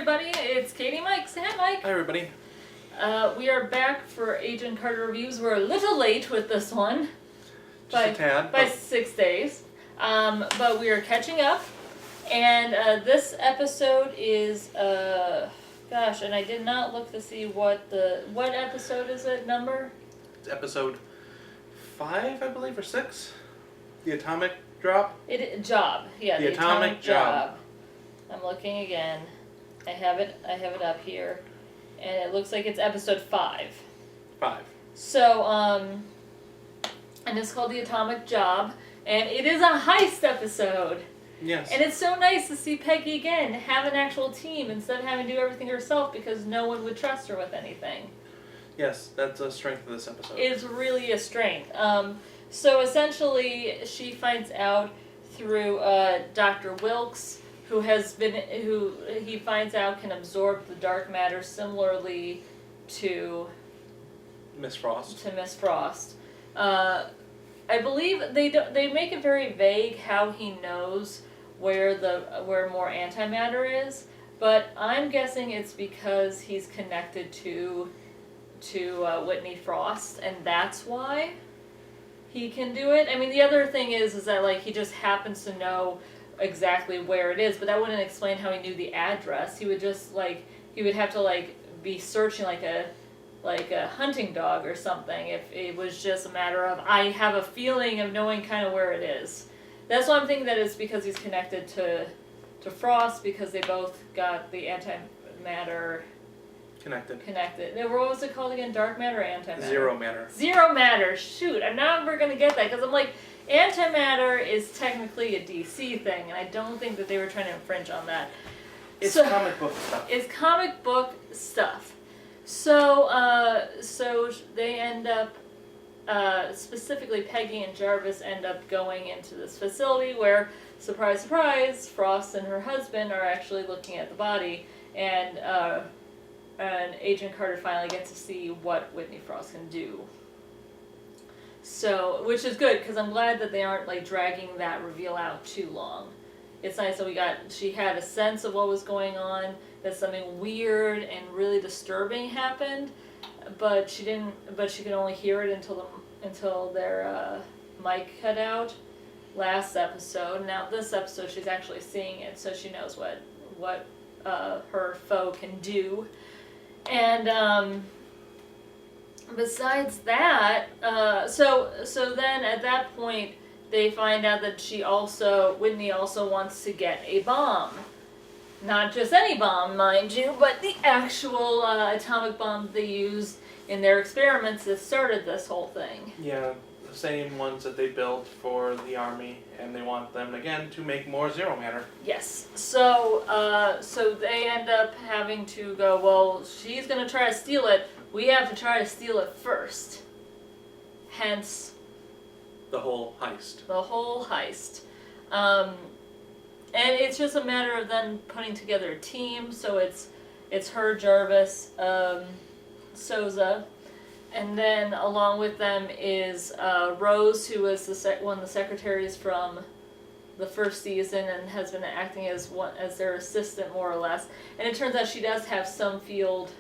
everybody, it's Katie and Mike. Say hi, Mike. Hi, everybody. We are back for Agent Carter reviews. We're a little late with this one. Just a tad. By 6 days. But we are catching up. And this episode is, gosh, and I did not look to see what episode is it, number? It's episode 5, I believe, or 6. The Atomic Drop? Job. Yeah, the Atomic Job. I'm looking again. I have it up here. And it looks like it's episode 5. 5. So, and it's called The Atomic Job. And it is a heist episode. Yes. And it's so nice to see Peggy again have an actual team instead of having to do everything herself because no one would trust her with anything. Yes, that's a strength of this episode. It's really a strength. So essentially, she finds out through Dr. Wilkes, who he finds out can absorb the dark matter similarly to Miss Frost. I believe they make it very vague how he knows where more antimatter is, but I'm guessing it's because he's connected to Whitney Frost, and that's why he can do it. I mean, the other thing is that like he just happens to know exactly where it is, but that wouldn't explain how he knew the address. He would just he would have to be searching like a hunting dog or something if it was just a matter of I have a feeling of knowing kind of where it is. That's why I'm thinking that it's because he's connected to Frost because they both got the antimatter connected. What was it called again? Dark matter or antimatter? Zero matter. Zero matter. Shoot, I'm never going to get that because I'm like, antimatter is technically a DC thing, and I don't think that they were trying to infringe on that. It's comic book stuff. It's comic book stuff. So they end up, specifically Peggy and Jarvis end up going into this facility where, surprise, surprise, Frost and her husband are actually looking at the body, and Agent Carter finally gets to see what Whitney Frost can do. So, which is good, because I'm glad that they aren't dragging that reveal out too long. It's nice that she had a sense of what was going on, that something weird and really disturbing happened, but she could only hear it until their mic cut out last episode. Now this episode she's actually seeing it, so she knows what her foe can do. And besides that, so then at that point they find out that Whitney also wants to get a bomb. Not just any bomb, mind you, but the actual atomic bomb they used in their experiments that started this whole thing. Yeah, the same ones that they built for the army, and they want them again to make more zero matter. Yes. So they end up having to go, well, she's going to try to steal it. We have to try to steal it first. Hence the whole heist. And it's just a matter of them putting together a team. So it's her, Jarvis, Souza, and then along with them is Rose, who was one of the secretaries from the first season and has been acting as their assistant more or less. And it turns out she does have some field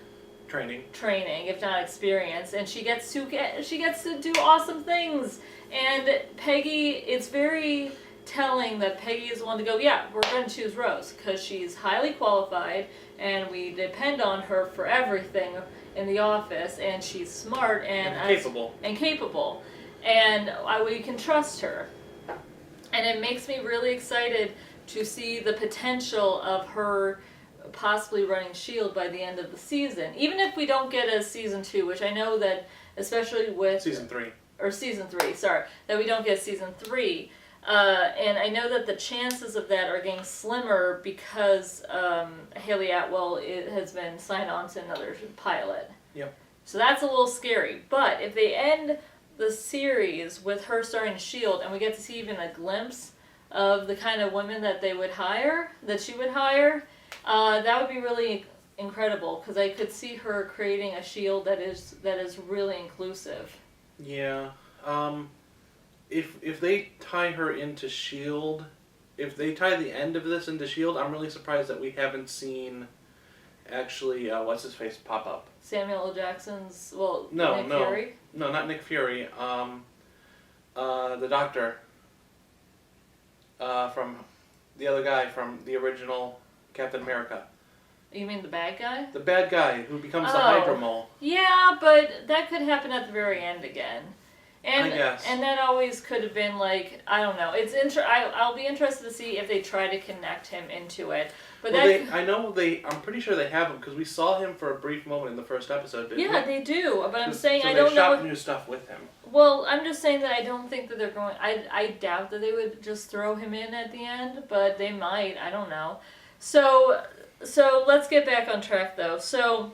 training, if not experience, and she gets to do awesome things. And Peggy, it's very telling that Peggy is the one to go, yeah, we're going to choose Rose because she's highly qualified and we depend on her for everything in the office, and she's smart and capable, and we can trust her. And it makes me really excited to see the potential of her possibly running S.H.I.E.L.D. by the end of the season. Even if we don't get a season 2, which I know that, especially with season 3, that we don't get season 3. And I know that the chances of that are getting slimmer because Haley Atwell has been signed on to another pilot. Yep. So that's a little scary. But if they end the series with her starting S.H.I.E.L.D. and we get to see even a glimpse of the kind of women that she would hire, that would be really incredible because I could see her creating a S.H.I.E.L.D. that is really inclusive. Yeah. If they tie her into S.H.I.E.L.D., if they tie the end of this into S.H.I.E.L.D., I'm really surprised that we haven't seen actually, what's his face pop up. Samuel L. Jackson's, Nick No. Fury? No, not Nick Fury. The doctor. From the other guy from the original Captain America. You mean the bad guy? The bad guy who becomes the Hydra mole. Yeah, but that could happen at the very end again. And, I guess. And that always could have been like, I don't know. I'll be interested to see if they try to connect him into it. But I'm pretty sure they have him because we saw him for a brief moment in the first episode, didn't we? Yeah, they do. But I'm saying so I don't know. they shot new stuff with him. Well, I'm just saying that I don't think that they're going. I doubt that they would just throw him in at the end, but they might. I don't know. So let's get back on track though. So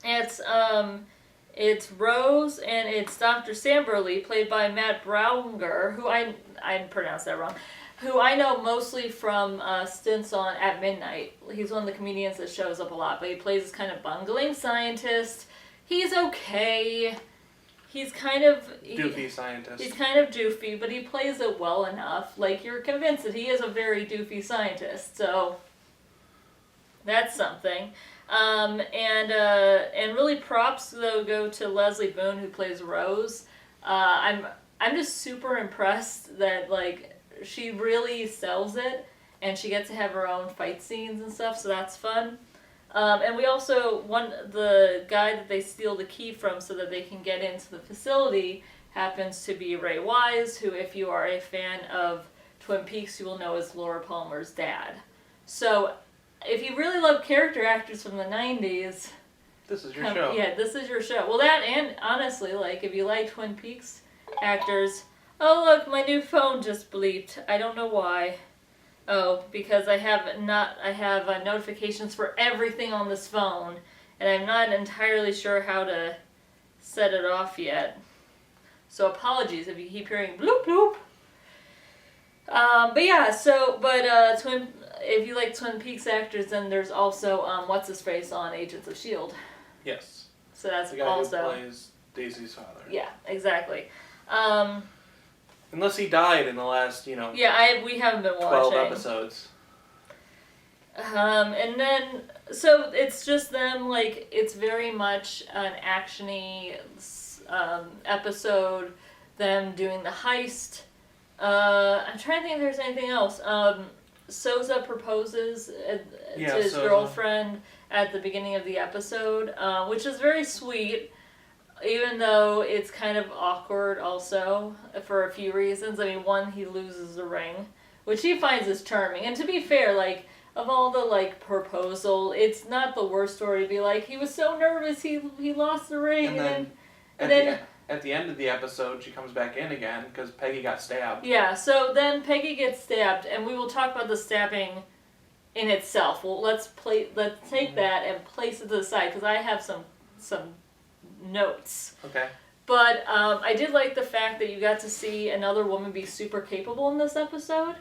it's Rose and it's Dr. Samberly, played by Matt Braunger, who I pronounced that wrong, who I know mostly from stints on At Midnight. He's one of the comedians that shows up a lot, but he plays this kind of bungling scientist. He's okay. He's kind of... Doofy scientist. He's kind of doofy, but he plays it well enough. Like, you're convinced that he is a very doofy scientist, so... That's something. And really props, though, go to Leslie Boone, who plays Rose. I'm just super impressed that, like, she really sells it, and she gets to have her own fight scenes and stuff, so that's fun. And we also, the guy that they steal the key from so that they can get into the facility happens to be Ray Wise, who, if you are a fan of Twin Peaks, you will know is Laura Palmer's dad. So, if you really love character actors from the 90s... This is your show. Yeah, this is your show. Well, that, and honestly, like, if you like Twin Peaks actors... Oh, look, my new phone just bleeped. I don't know why. Oh, because I have notifications for everything on this phone, and I'm not entirely sure how to set it off yet. So apologies if you keep hearing bloop bloop. But yeah, if you like Twin Peaks actors, then there's also what's his face on Agents of S.H.I.E.L.D. Yes. So that's the guy also who plays Daisy's father. Yeah, exactly. Unless he died in the last, we haven't been watching 12 episodes. And then, so it's just them, like, it's very much an action-y episode, them doing the heist. I'm trying to think if there's anything else. Sousa proposes to his girlfriend at the beginning of the episode, which is very sweet. Even though it's kind of awkward also, for a few reasons. I mean, one, he loses the ring, which he finds is charming. And to be fair, like, of all the, like, proposal, it's not the worst story to be like, he was so nervous, he lost the ring, and then at the end of the episode, she comes back in again, because Peggy got stabbed. Yeah, so then Peggy gets stabbed, and we will talk about the stabbing in itself. Well, let's take that and place it to the side, because I have some notes. Okay. But I did like the fact that you got to see another woman be super capable in this episode,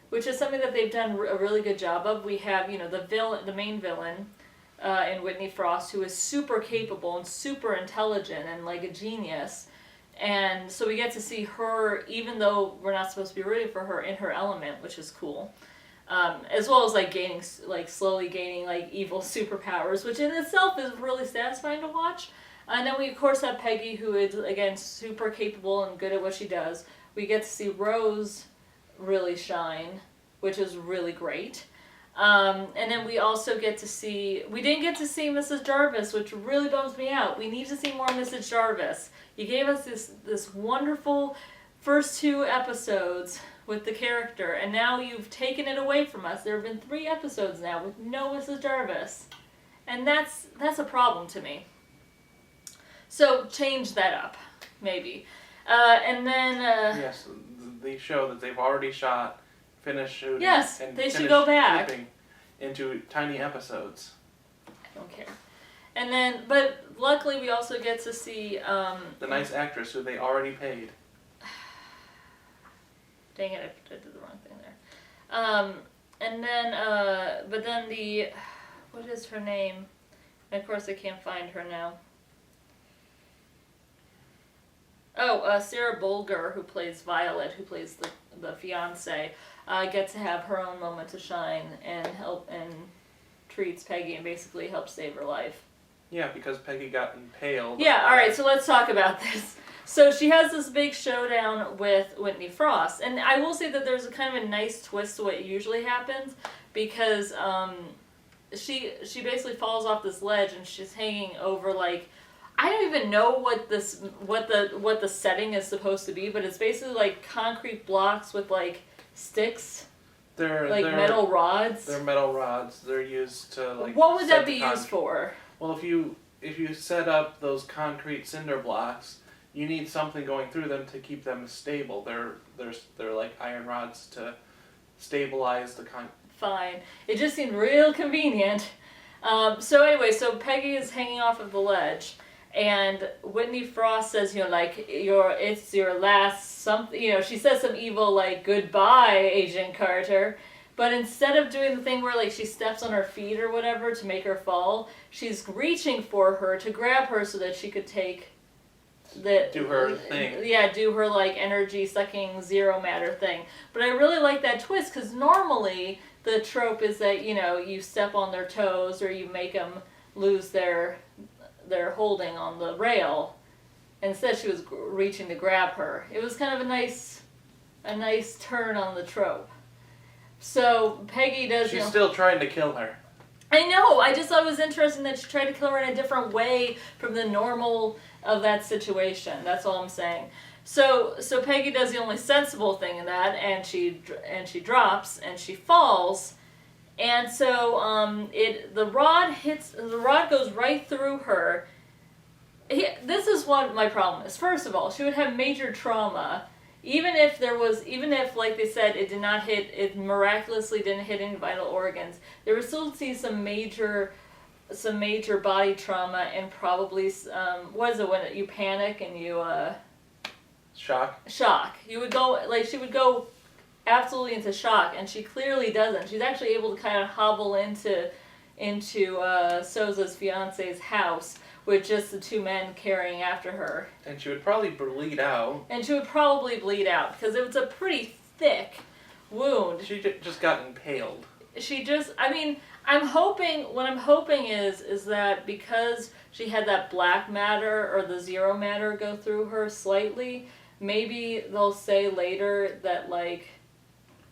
which is something that they've done a really good job of. We have, the main villain in Whitney Frost, who is super capable and super intelligent and like a genius. And so we get to see her, even though we're not supposed to be rooting for her, in her element, which is cool. As well as slowly gaining evil superpowers, which in itself is really satisfying to watch. And then we, of course, have Peggy, who is, again, super capable and good at what she does. We get to see Rose really shine, which is really great. And then we also get to see... We didn't get to see Mrs. Jarvis, which really bums me out. We need to see more Mrs. Jarvis. You gave us this wonderful first 2 episodes with the character, and now you've taken it away from us. There have been 3 episodes now with no Mrs. Jarvis. And that's a problem to me. So change that up, maybe. And then... yes, the show that they've already shot, finished shooting. Yes, and they should go back. Into tiny episodes. I don't care. And then, but luckily we also get to see... the nice actress who they already paid. Dang it, I did the wrong thing there. And then, but then what is her name? And of course I can't find her now. Oh, Sarah Bolger, who plays Violet, who plays the fiance, gets to have her own moment to shine and help and treats Peggy and basically helps save her life. Yeah, because Peggy got impaled. Yeah, alright, so let's talk about this. So she has this big showdown with Whitney Frost. And I will say that there's a kind of a nice twist to what usually happens, because she basically falls off this ledge and she's hanging over, like, I don't even know what the setting is supposed to be, but it's basically like concrete blocks with like sticks. They're metal rods. They're metal rods. They're used to like. What would that be used for? Well, if you set up those concrete cinder blocks, you need something going through them to keep them stable. They're like iron rods to stabilize the Fine. It just seemed real convenient. So anyway, so Peggy is hanging off of the ledge, and Whitney Frost says, like, it's your last something, she says some evil, like, goodbye, Agent Carter. But instead of doing the thing where, like, she steps on her feet or whatever to make her fall, she's reaching for her to grab her so that she could do her thing. Yeah, do her, like, energy-sucking zero matter thing. But I really like that twist, because normally the trope is that, you step on their toes or you make them lose their holding on the rail. Instead, she was reaching to grab her. It was kind of a nice turn on the trope. So Peggy does. She's still trying to kill her. I know. I just thought it was interesting that she tried to kill her in a different way from the normal of that situation. That's all I'm saying. So Peggy does the only sensible thing in that, and she drops and she falls. And so the rod goes right through her. This is what my problem is. First of all, she would have major trauma, even if like they said it miraculously didn't hit any vital organs. There would still see some major body trauma, and probably what is it when you panic and you shock. You would go, like, she would go absolutely into shock, and she clearly doesn't. She's actually able to kind of hobble into Sousa's fiance's house with just the two men carrying after her. And she would probably bleed out. Because it was a pretty thick wound. She just got impaled. I'm hoping is that because she had that black matter or the zero matter go through her slightly, maybe they'll say later that, like,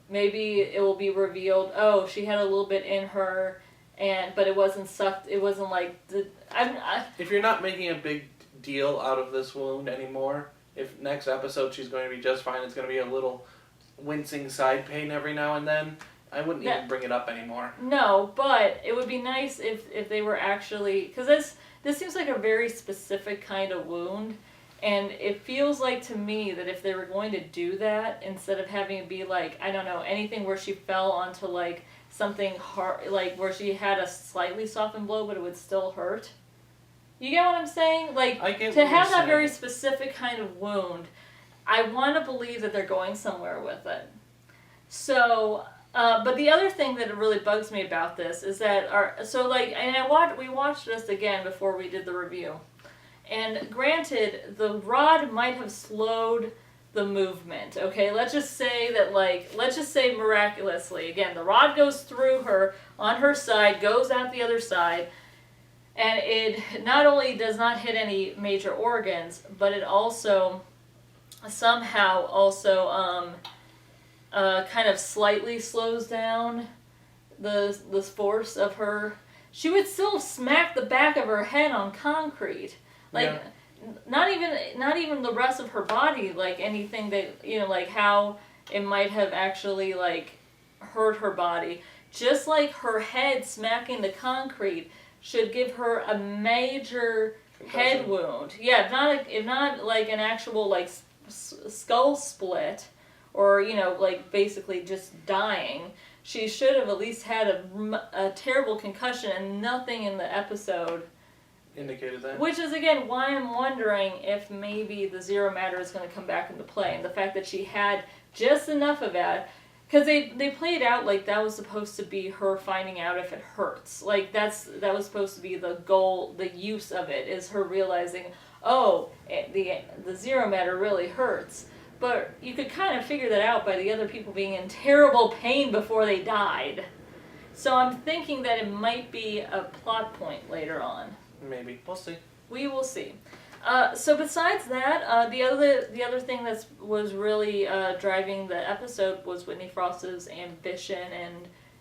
maybe it will be revealed, oh, she had a little bit in her, but it wasn't sucked. It wasn't like if you're not making a big deal out of this wound anymore, if next episode she's going to be just fine, it's going to be a little wincing side pain every now and then, I wouldn't even bring it up anymore. No, but it would be nice if they were actually, because this seems like a very specific kind of wound. And it feels like to me that if they were going to do that, instead of having it be like, I don't know, anything where she fell onto like something hard, like where she had a slightly softened blow but it would still hurt. You get what I'm saying? Like, to have that very specific kind of wound, I want to believe that they're going somewhere with it. So, but the other thing that really bugs me about this is that we watched this again before we did the review. And granted, the rod might have slowed the movement, okay? Let's just say miraculously, again, the rod goes through her, on her side, goes out the other side, and it not only does not hit any major organs, but it also somehow also kind of slightly slows down the force of her. She would still smack the back of her head on concrete. Like, not even the rest of her body, like anything that, like how it might have actually, like, hurt her body. Just like her head smacking the concrete should give her a major head wound. Yeah, if not like an actual, like, skull split or, like, basically just dying. She should have at least had a terrible concussion, and nothing in the episode indicated that. Which is, again, why I'm wondering if maybe the zero matter is going to come back into play. And the fact that she had just enough of that, because they played out like that was supposed to be her finding out if it hurts. Like, that was supposed to be the goal, the use of it, is her realizing, oh, the zero matter really hurts. But you could kind of figure that out by the other people being in terrible pain before they died. So I'm thinking that it might be a plot point later on. Maybe. We'll see. We will see. So besides that, the other thing that was really driving the episode was Whitney Frost's ambition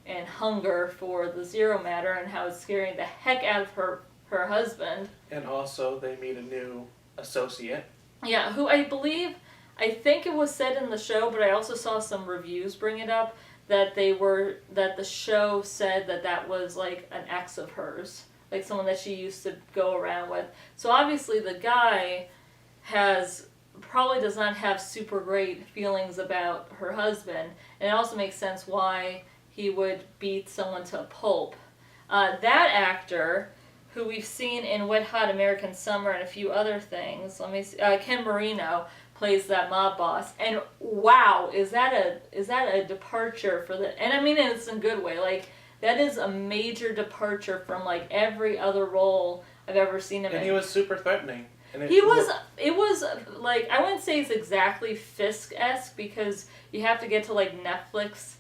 and hunger for the Zero Matter and how it's scaring the heck out of her husband. And also, they meet a new associate. Yeah, who I think it was said in the show, but I also saw some reviews bring it up that the show said that was like an ex of hers, like someone that she used to go around with. So obviously the guy probably does not have super great feelings about her husband, and it also makes sense why he would beat someone to a pulp. That actor, who we've seen in Wet Hot American Summer and a few other things, let me see, Ken Marino plays that mob boss, and wow, is that a departure for and I mean it's in a good way, like that is a major departure from like every other role I've ever seen him in. And he was super threatening. And it was like, I wouldn't say it's exactly Fisk-esque, because you have to get to like Netflix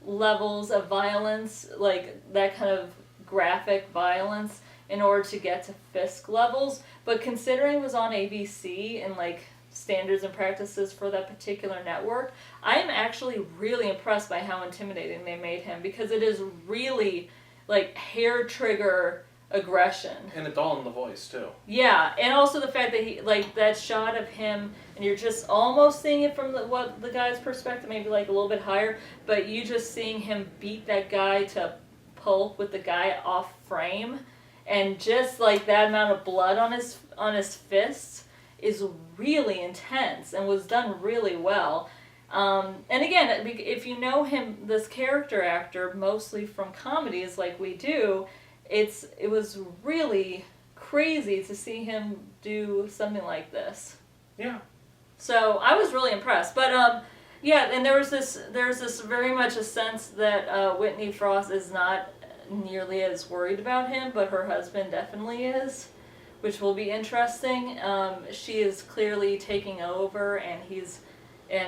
levels of violence, like that kind of graphic violence, in order to get to Fisk levels. But considering it was on ABC and like standards and practices for that particular network, I am actually really impressed by how intimidating they made him, because it is really like hair trigger aggression. And it's all in the voice too. Yeah, and also the fact that he, like, that shot of him, and you're just almost seeing it from the guy's perspective, maybe like a little bit higher, but you just seeing him beat that guy to pulp with the guy off frame, and just like that amount of blood on his fists is really intense and was done really well. And again, if you know him, this character actor, mostly from comedies like we do, it was really crazy to see him do something like this. Yeah. So I was really impressed. But yeah, and there's this very much a sense that Whitney Frost is not nearly as worried about him, but her husband definitely is, which will be interesting. She is clearly taking over, and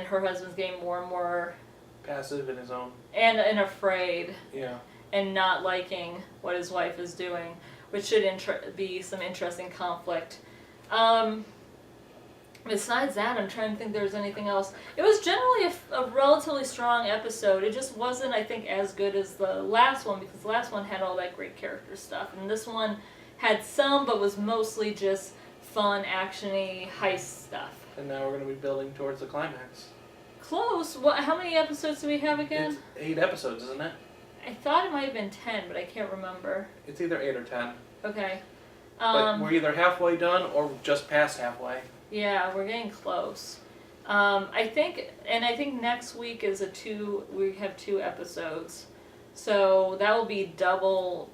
her husband's getting more and more passive in his own, and afraid. Yeah. And not liking what his wife is doing, which should be some interesting conflict. Besides that, I'm trying to think if there's anything else. It was generally a relatively strong episode. It just wasn't, I think, as good as the last one, because the last one had all that great character stuff, and this one had some, but was mostly just fun, action-y, heist stuff. And now we're going to be building towards the climax. Close. How many episodes do we have again? It's 8 episodes, isn't it? I thought it might have been 10, but I can't remember. It's either 8 or 10. Okay. But we're either halfway done or just past halfway. Yeah, we're getting close. I think next week is we have 2 episodes. So that will be double.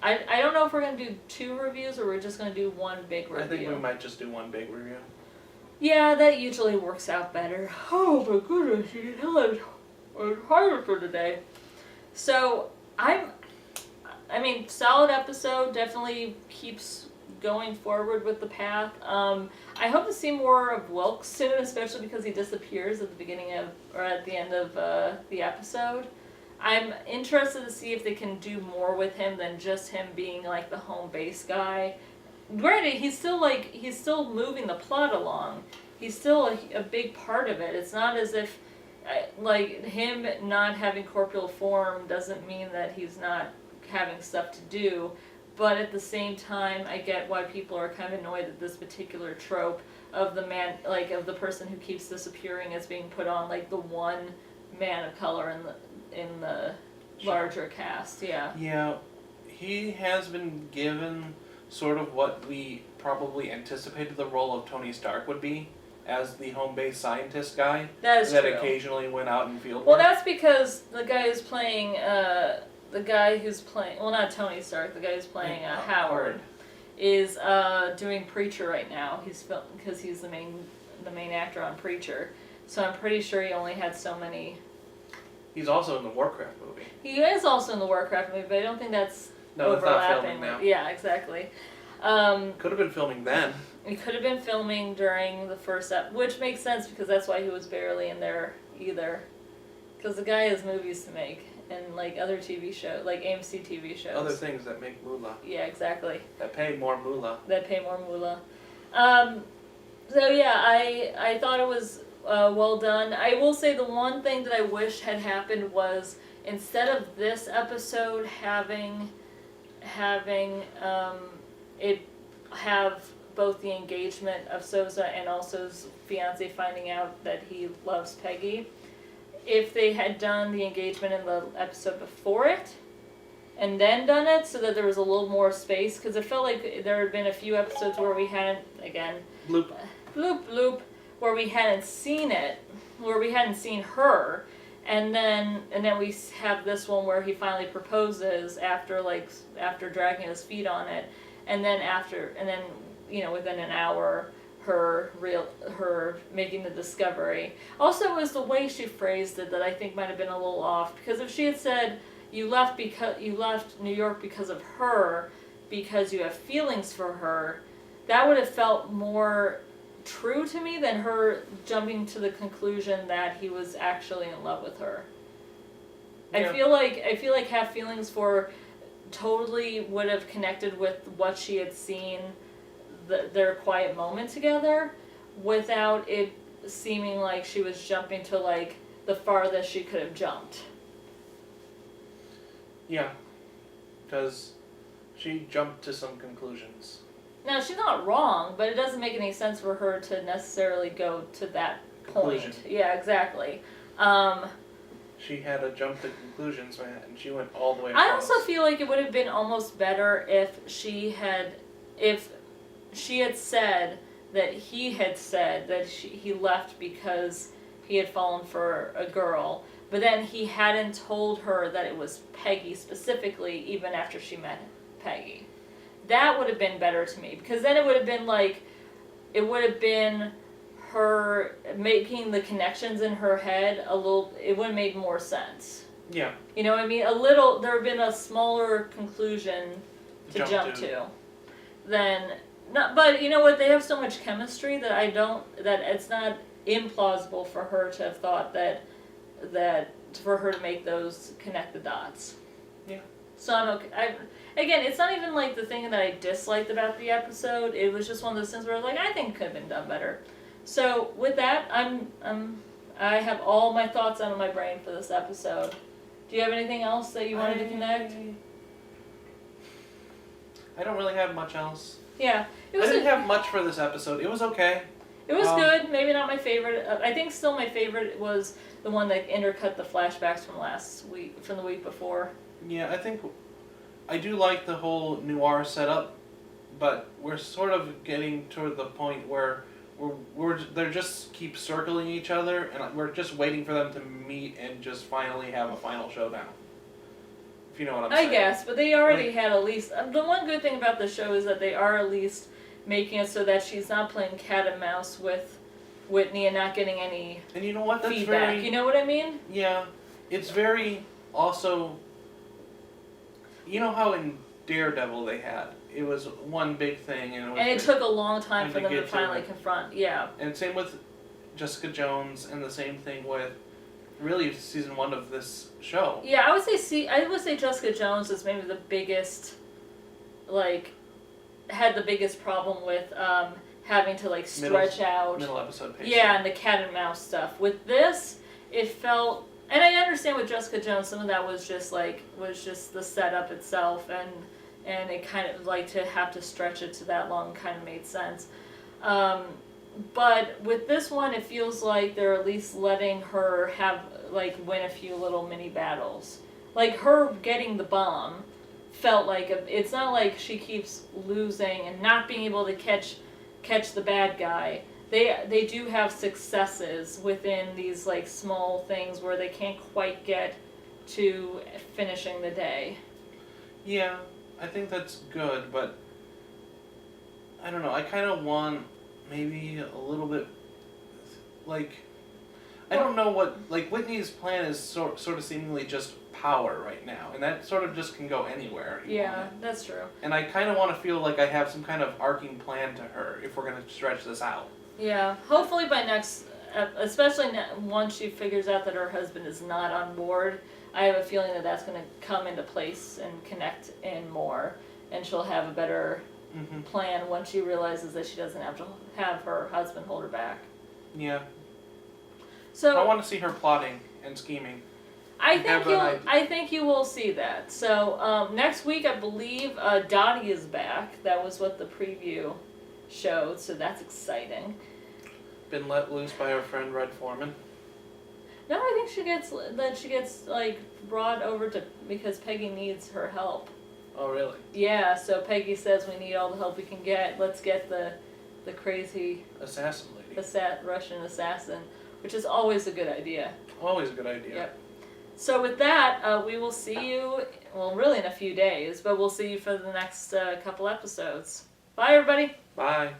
I don't know if we're going to do 2 reviews or we're just going to do 1 big review. I think we might just do 1 big review. Yeah, that usually works out better. Oh my goodness, you can tell I'm harder for today. So, solid episode, definitely keeps going forward with the path. I hope to see more of Wilkes soon, especially because he disappears at the beginning or at the end of the episode. I'm interested to see if they can do more with him than just him being like the home base guy. Granted, he's still moving the plot along. He's still a big part of it. It's not as if like him not having corporeal form doesn't mean that he's not having stuff to do, but at the same time I get why people are kind of annoyed at this particular trope of the man, like of the person who keeps disappearing as being put on like the one man of color in the larger cast. Yeah, he has been given sort of what we probably anticipated the role of Tony Stark would be, as the home base scientist guy that true. Occasionally went out in field work. Well, that's because the guy who's playing not Tony Stark, the guy who's playing Howard is doing Preacher right now. Because he's the main actor on Preacher. So I'm pretty sure he only had so many. He's also in the Warcraft movie. He is also in the Warcraft movie, but I don't think that's overlapping. It's not filming now. Yeah, exactly. Could have been filming then. He could have been filming during the first which makes sense because that's why he was barely in there either. Because the guy has movies to make, and like other TV shows, like AMC TV shows. Other things that make moolah. Yeah, exactly. That pay more moolah. That pay more moolah. So yeah, I thought it was well done. I will say the one thing that I wish had happened was instead of this episode having it have both the engagement of Sousa and also his fiance finding out that he loves Peggy, if they had done the engagement in the episode before it and then done it so that there was a little more space, because it felt like there had been a few episodes where we hadn't, again, Bloop. bloop, where we hadn't seen it, where we hadn't seen her, and then we have this one where he finally proposes after dragging his feet on it, and then within an hour her making the discovery. Also, it was the way she phrased it that I think might have been a little off, because if she had said you left New York because of her, because you have feelings for her, that would have felt more true to me than her jumping to the conclusion that he was actually in love with her. Yeah. I feel like have feelings for totally would have connected with what she had seen their quiet moment together without it seeming like she was jumping to like the farthest she could have jumped. Yeah, because she jumped to some conclusions. Now, she's not wrong, but it doesn't make any sense for her to necessarily go to that Conclusion. point. Yeah, exactly. She had to jump to conclusions, man, and she went all the way I across. also feel like it would have been almost better if she had said that he had said that he left because he had fallen for a girl, but then he hadn't told her that it was Peggy specifically, even after she met Peggy. That would have been better to me, because then it would have been her making the connections in her head a little, it would have made more sense. Yeah. You know what I mean? There would have been a smaller conclusion to jump to. But you know what, they have so much chemistry that it's not implausible for her to have thought that for her to make those connect the dots. Yeah. So I'm okay. Again, it's not even like the thing that I disliked about the episode. It was just one of those things where I was like, I think it could have been done better. So with that, I have all my thoughts out of my brain for this episode. Do you have anything else that you wanted to connect? I don't really have much else. Yeah. I didn't have much for this episode. It was okay. It was good. Maybe not my favorite. I think still my favorite was the one that intercut the flashbacks from the week before. Yeah, I think I do like the whole noir setup, but we're sort of getting toward the point where they just keep circling each other, and we're just waiting for them to meet and just finally have a final showdown. If you know what I'm saying. I guess, but they already had at least... the one good thing about the show is that they are at least making it so that she's not playing cat and mouse with Whitney and not getting any and you know what? That's feedback. You know what I mean? Yeah. It's very also... You know how in Daredevil it was one big thing, and it took a long time for them to get finally to confront. Yeah. And same with Jessica Jones, and the same thing with really season 1 of this show. Yeah, I would say Jessica Jones is maybe the biggest, had the biggest problem with having to stretch out middle episode pacing. Yeah, and the cat and mouse stuff. With this, it felt, and I understand with Jessica Jones, some of that was just the setup itself, and it kind of to have to stretch it to that long kind of made sense. But with this one, it feels like they're at least letting her win a few little mini battles. Her getting the bomb felt like it's not like she keeps losing and not being able to catch the bad guy. They do have successes within these small things where they can't quite get to finishing the day. Yeah, I think that's good, but I don't know. I kind of want maybe a little bit I don't know what Whitney's plan is sort of seemingly just power right now, and that sort of just can go anywhere. Yeah, that's true. And I kind of want to feel like I have some kind of arcing plan to her if we're going to stretch this out. Yeah, hopefully by next, especially once she figures out that her husband is not on board, I have a feeling that that's going to come into place and connect in more, and she'll have a better plan once she realizes that she doesn't have to have her husband hold her back. Yeah. So I want to see her plotting and scheming. I think you will see that. So next week, I believe Dottie is back. That was what the preview showed, so that's exciting. Been let loose by her friend Red Foreman. No, I think she gets like brought over to because Peggy needs her help. Oh, really? Yeah, so Peggy says we need all the help we can get. Let's get the crazy Assassin lady. Russian assassin, which is always a good idea. Always a good idea. Yep. So with that, we will see you, well, really in a few days, but we'll see you for the next couple episodes. Bye, everybody. Bye.